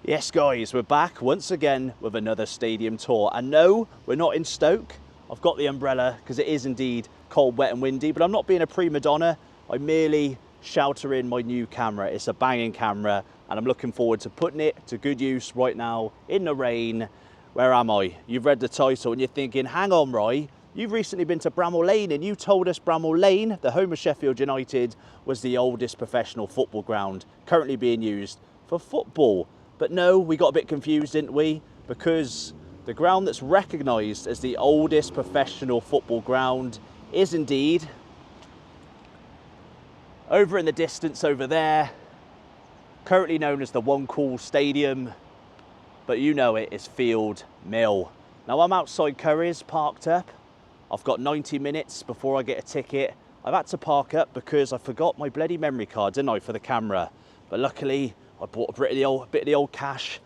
Yes guys, we're back once again with another stadium tour. And no, we're not in Stoke. I've got the umbrella because it is indeed cold, wet and windy, but I'm not being a prima donna. I'm merely sheltering my new camera. It's a banging camera and I'm looking forward to putting it to good use right now in the rain. Where am I? You've read the title and you're thinking, hang on Roy, you've recently been to Bramall Lane and you told us Bramall Lane, the home of Sheffield United, was the oldest professional football ground currently being used for football. But no, we got a bit confused, didn't we? Because the ground that's recognised as the oldest professional football ground is indeed over in the distance over there, currently known as the One Call Stadium, but you know it is Field Mill. Now I'm outside Curry's, parked up. I've got 90 minutes before I get a ticket. I've had to park up because I forgot my bloody memory card, didn't I, for the camera? But luckily, I bought a bit of the old cash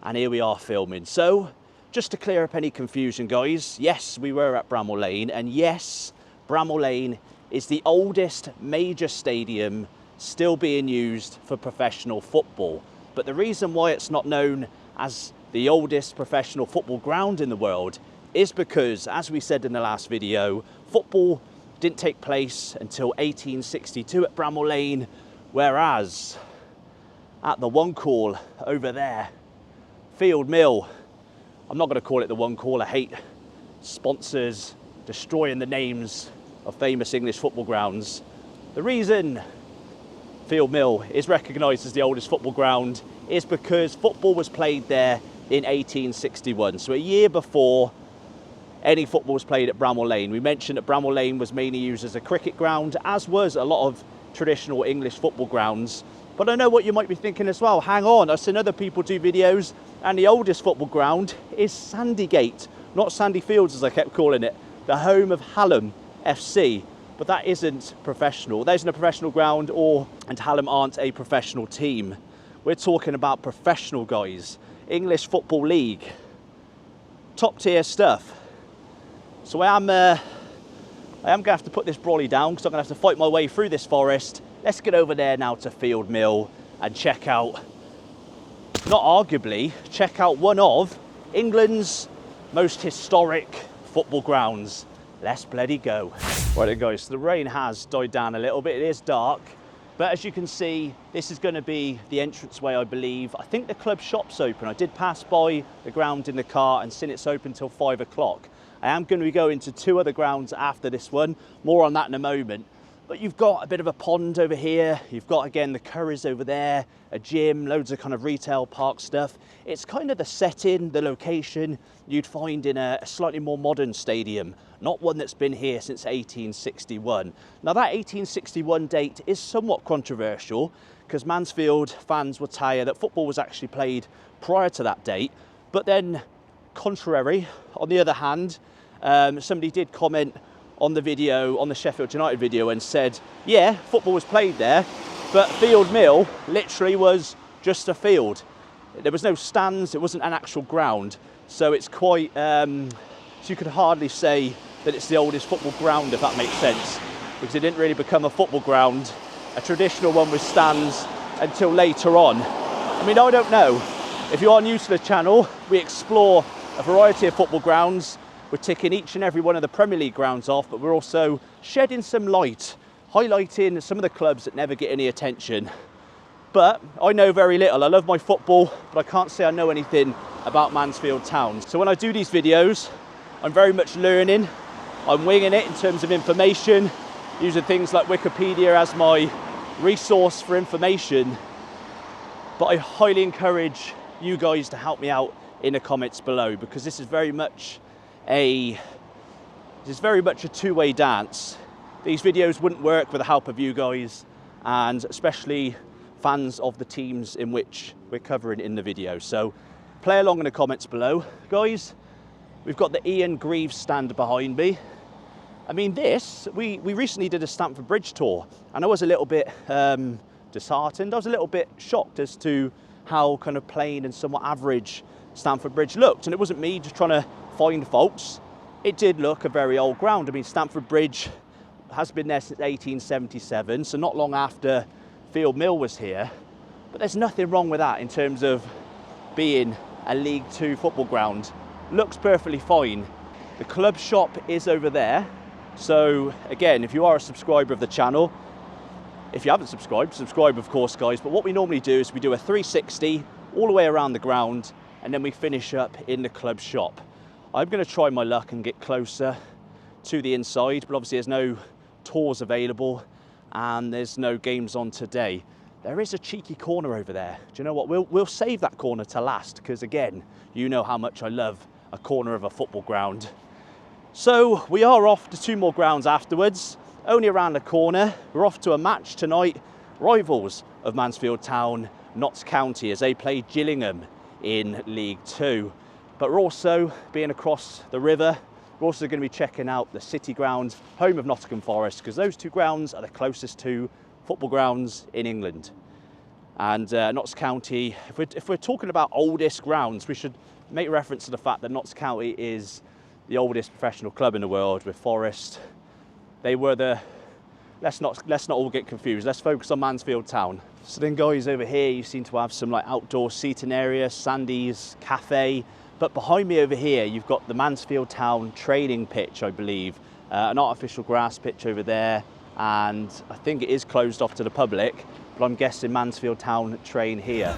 and here we are filming. So just to clear up any confusion guys, yes, we were at Bramall Lane and yes, Bramall Lane is the oldest major stadium still being used for professional football. But the reason why it's not known as the oldest professional football ground in the world is because, as we said in the last video, football didn't take place until 1862 at Bramall Lane, whereas at the One Call over there, Field Mill, I'm not going to call it the One Call, I hate sponsors destroying the names of famous English football grounds. The reason Field Mill is recognised as the oldest football ground is because football was played there in 1861, so a year before any football was played at Bramall Lane. We mentioned that Bramall Lane was mainly used as a cricket ground, as was a lot of traditional English football grounds. But I know what you might be thinking as well. Hang on, I've seen other people do videos and the oldest football ground is Sandygate, not Sandy Fields as I kept calling it, the home of Hallam FC. But that isn't professional. That isn't a professional ground, and Hallam aren't a professional team. We're talking about professional guys, English Football League, top tier stuff. So I am going to have to put this brolly down because I'm going to have to fight my way through this forest. Let's get over there now to Field Mill and check out, not arguably, check out one of England's most historic football grounds. Let's bloody go. Right then guys, so the rain has died down a little bit. It is dark, but as you can see, this is going to be the entranceway, I believe. I think the club shop's open. I did pass by the ground in the car and seen it's open till 5 o'clock. I am going to be going to 2 other grounds after this one. More on that in a moment. But you've got a bit of a pond over here. You've got, again, the Curry's over there, a gym, loads of kind of retail park stuff. It's kind of the setting, the location you'd find in a slightly more modern stadium, not one that's been here since 1861. Now, that 1861 date is somewhat controversial because Mansfield fans will tell you that football was actually played prior to that date. But then, contrary, on the other hand, somebody did comment on the video, on the Sheffield United video, and said, yeah, football was played there, but Field Mill literally was just a field. There was no stands, it wasn't an actual ground. So it's quite, so you could hardly say that it's the oldest football ground, if that makes sense, because it didn't really become a football ground, a traditional one with stands, until later on. I mean, I don't know. If you are new to the channel, we explore a variety of football grounds. We're ticking each and every one of the Premier League grounds off, but we're also shedding some light, highlighting some of the clubs that never get any attention. But I know very little. I love my football, but I can't say I know anything about Mansfield Town. So when I do these videos, I'm very much learning. I'm winging it in terms of information, using things like Wikipedia as my resource for information. But I highly encourage you guys to help me out in the comments below, because this is very much a two-way dance. These videos wouldn't work with the help of you guys, and especially fans of the teams in which we're covering in the video. So play along in the comments below. Guys, we've got the Ian Greaves stand behind me. I mean, we recently did a Stamford Bridge tour, and I was a little bit disheartened. I was a little bit shocked as to how kind of plain and somewhat average Stamford Bridge looked. And it wasn't me just trying to find faults. It did look a very old ground. I mean, Stamford Bridge has been there since 1877, so not long after Field Mill was here. But there's nothing wrong with that in terms of being a League Two football ground. Looks perfectly fine. The club shop is over there. So again, if you are a subscriber of the channel, if you haven't subscribed, subscribe of course guys, but what we normally do is we do a 360 all the way around the ground and then we finish up in the club shop. I'm going to try my luck and get closer to the inside, but obviously there's no tours available and there's no games on today. There is a cheeky corner over there. Do you know what? We'll save that corner to last because again, you know how much I love a corner of a football ground. So we are off to 2 more grounds afterwards, only around the corner. We're off to a match tonight, rivals of Mansfield Town, Notts County, as they play Gillingham in League Two. But we're also being across the river. We're also going to be checking out the City Ground, home of Nottingham Forest, because those 2 grounds are the closest to football grounds in England. And Notts County, if we're talking about oldest grounds, we should make reference to the fact that Notts County is the oldest professional club in the world with Forest. They were the, let's not all get confused, let's focus on Mansfield Town. So then guys, over here you seem to have some like outdoor seating area, Sandy's Cafe, but behind me over here you've got the Mansfield Town training pitch, I believe, an artificial grass pitch over there, and I think it is closed off to the public, but I'm guessing Mansfield Town train here.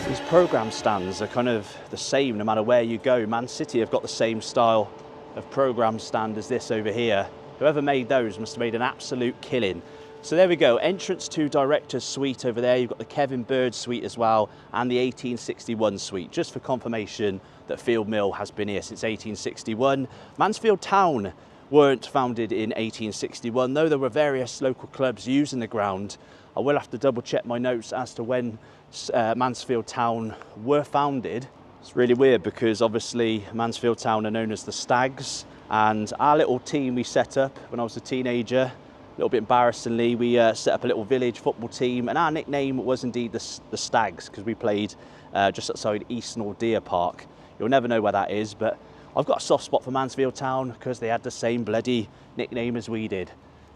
These programme stands are kind of the same no matter where you go. Man City have got the same style of programme stand as this over here. Whoever made those must have made an absolute killing. So there we go, entrance to Director's Suite over there. You've got the Kevin Bird Suite as well, and the 1861 Suite, just for confirmation that Field Mill has been here since 1861. Mansfield Town weren't founded in 1861, though there were various local clubs using the ground. I will have to double check my notes as to when Mansfield Town were founded. It's really weird because obviously Mansfield Town are known as the Stags, and our little team we set up when I was a teenager, a little bit embarrassingly, we set up a little village football team, and our nickname was indeed the Stags because we played just outside Eastnor Deer Park. You'll never know where that is, but I've got a soft spot for Mansfield Town because they had the same bloody nickname as we did.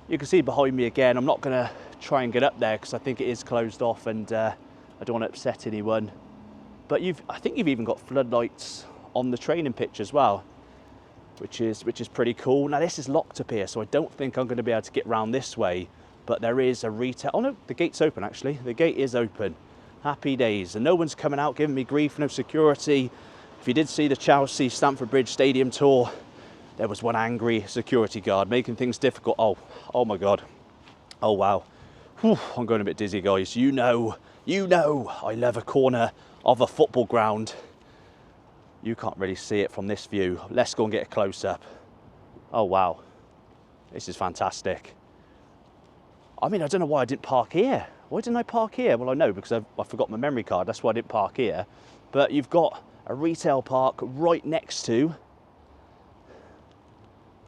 You can see behind me again, I'm not going to try and get up there because I think it is closed off and I don't want to upset anyone. But I think you've even got floodlights on the training pitch as well, which is pretty cool. Now this is locked up here, so I don't think I'm going to be able to get round this way, but there is a retail, oh no, the gate's open actually, the gate is open. Happy days, and no one's coming out giving me grief, no security. If you did see the Chelsea Stamford Bridge Stadium tour, there was one angry security guard making things difficult. Oh my God, oh wow. Whew, I'm going a bit dizzy guys. You know I love a corner of a football ground. You can't really see it from this view. Let's go and get a close-up. Oh wow, this is fantastic. I mean, I don't know why I didn't park here. Why didn't I park here? Well, I know because I forgot my memory card. That's why I didn't park here. But you've got a retail park right next to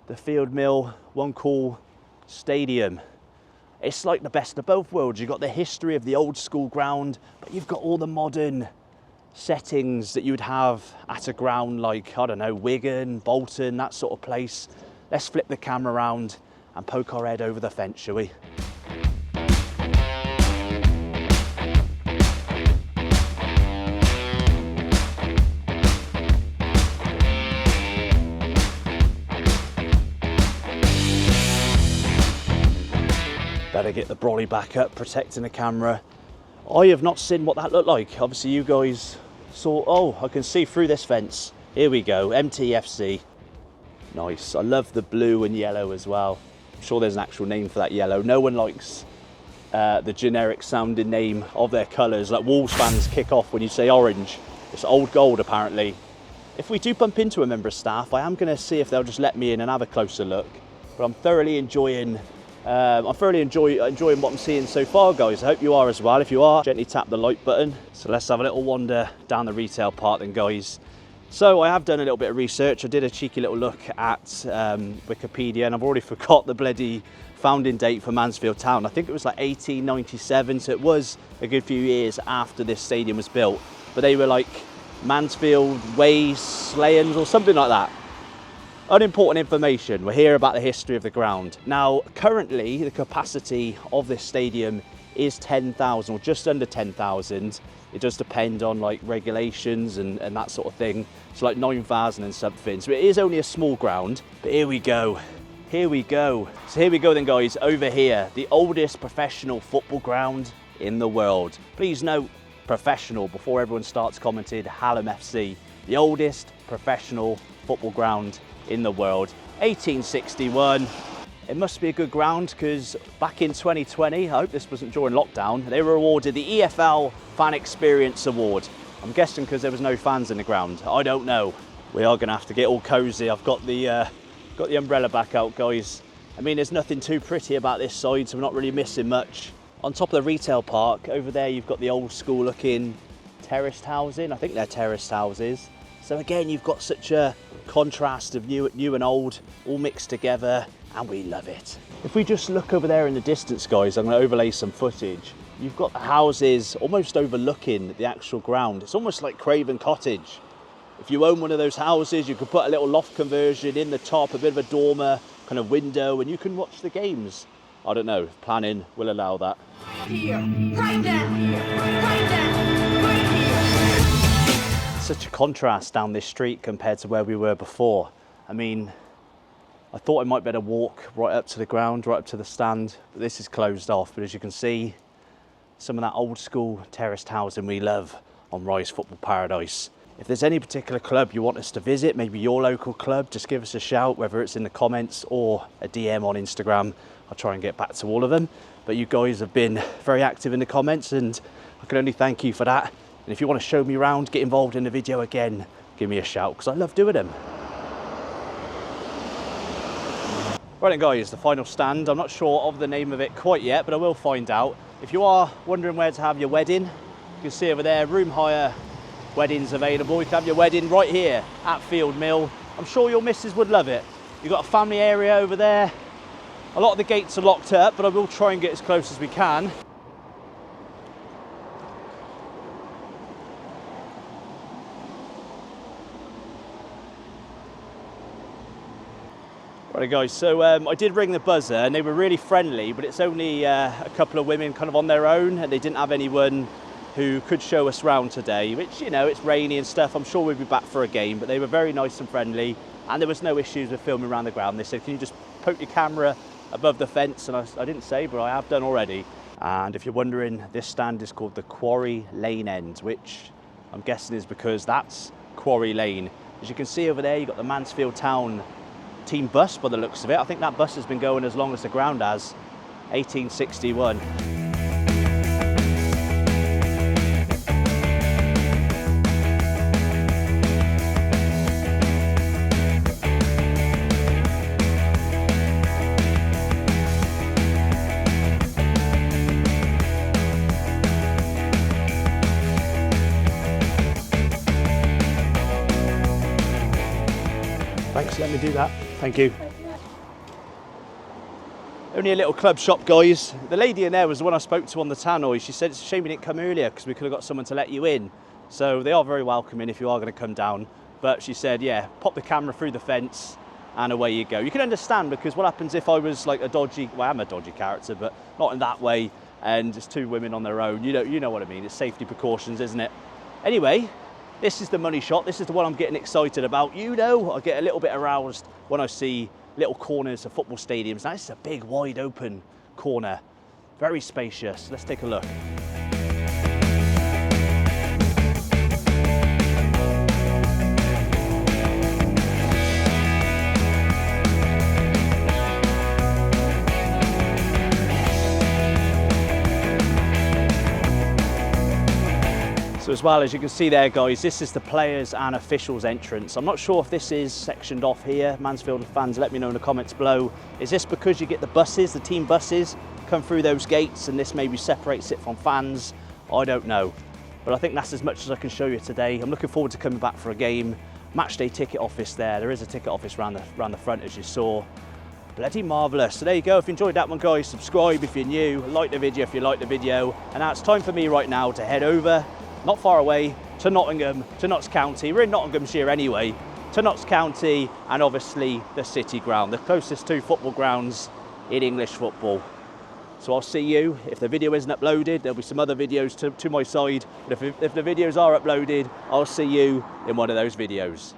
the Field Mill One Call Stadium. It's like the best of both worlds. You've got the history of the old school ground, but you've got all the modern settings that you would have at a ground like, I don't know, Wigan, Bolton, that sort of place. Let's flip the camera around and poke our head over the fence, shall we? Better get the brolly back up, protecting the camera. I have not seen what that looked like. Obviously you guys saw, oh, I can see through this fence. Here we go, MTFC. Nice, I love the blue and yellow as well. I'm sure there's an actual name for that yellow. No one likes the generic sounding name of their colours. Like Wolves fans kick off when you say orange. It's old gold apparently. If we do bump into a member of staff, I am gonna see if they'll just let me in and have a closer look. But I'm thoroughly enjoying enjoying what I'm seeing so far, guys. I hope you are as well. If you are, gently tap the like button. So let's have a little wander down the retail part then, guys. So I have done a little bit of research. I did a cheeky little look at Wikipedia, and I've already forgot the bloody founding date for Mansfield Town. I think it was like 1897, so it was a good few years after this stadium was built. But they were like Mansfield Ways Slayons or something like that. unimportant information. We're here about the history of the ground. Now, currently, the capacity of this stadium is 10,000 or just under 10,000. It does depend on like regulations and that sort of thing. It's like 9,000 and something. So it is only a small ground, but here we go. Here we go. So here we go then, guys, over here, the oldest professional football ground in the world. Please note, professional, before everyone starts commenting, Hallam FC, the oldest professional football ground in the world. 1861. It must be a good ground because back in 2020, I hope this wasn't during lockdown, they were awarded the EFL Fan Experience Award. I'm guessing because there was no fans in the ground. I don't know. We are going to have to get all cozy. I've got the umbrella back out, guys. I mean, there's nothing too pretty about this side, so we're not really missing much. On top of the retail park, over there you've got the old school looking terraced housing. I think they're terraced houses. So again, you've got such a contrast of new and old all mixed together, and we love it. If we just look over there in the distance, guys, I'm going to overlay some footage. You've got the houses almost overlooking the actual ground. It's almost like Craven Cottage. If you own one of those houses, you could put a little loft conversion in the top, a bit of a dormer kind of window, and you can watch the games. I don't know, planning will allow that. Right here, right there, right there, right here. Such a contrast down this street compared to where we were before. I mean, I thought I might better walk right up to the ground, right up to the stand, but this is closed off. But as you can see, some of that old school terraced housing we love on Rise Football Paradise. If there's any particular club you want us to visit, maybe your local club, just give us a shout, whether it's in the comments or a DM on Instagram. I'll try and get back to all of them. But you guys have been very active in the comments, and I can only thank you for that. And if you want to show me around, get involved in the video again, give me a shout, because I love doing them. Right then, guys, the final stand. I'm not sure of the name of it quite yet, but I will find out. If you are wondering where to have your wedding, you can see over there, room hire weddings available. You can have your wedding right here at Field Mill. I'm sure your missus would love it. You've got a family area over there. A lot of the gates are locked up, but I will try and get as close as we can. Right guys, so I did ring the buzzer and they were really friendly, but it's only a couple of women kind of on their own, and they didn't have anyone who could show us around today, which, you know, it's rainy and stuff. I'm sure we'll be back for a game, but they were very nice and friendly, and there was no issues with filming around the ground. They said, can you just poke your camera above the fence? And I didn't say, but I have done already. And if you're wondering, this stand is called the Quarry Lane End, which I'm guessing is because that's Quarry Lane. As you can see over there, you've got the Mansfield Town team bus by the looks of it. I think that bus has been going as long as the ground has, 1861. Thanks, let me do that. Thank you. Only a little club shop, guys. The lady in there was the one I spoke to on the tannoy. She said it's a shame we didn't come earlier because we could have got someone to let you in. So they are very welcoming if you are going to come down. But she said, yeah, pop the camera through the fence and away you go. You can understand, because what happens if I was like a dodgy, well, I'm a dodgy character, but not in that way, and just two women on their own. You know what I mean. It's safety precautions, isn't it? Anyway, this is the money shot. This is the one I'm getting excited about. You know, I get a little bit aroused when I see little corners of football stadiums. Now, this is a big, wide open corner. Very spacious. Let's take a look. So as well, as you can see there, guys, this is the players and officials entrance. I'm not sure if this is sectioned off here. Mansfield fans, let me know in the comments below. Is this because you get the buses, the team buses, come through those gates, and this maybe separates it from fans? I don't know. But I think that's as much as I can show you today. I'm looking forward to coming back for a game. Matchday ticket office there. There is a ticket office around the front, as you saw. Bloody marvellous. So there you go. If you enjoyed that one, guys, subscribe if you're new, like the video if you like the video. And now it's time for me right now to head over, not far away, to Nottingham, to Notts County. We're in Nottinghamshire anyway, to Notts County and obviously the City Ground, the closest two football grounds in English football. So I'll see you. If the video isn't uploaded, there'll be some other videos to my side. But if the videos are uploaded, I'll see you in one of those videos.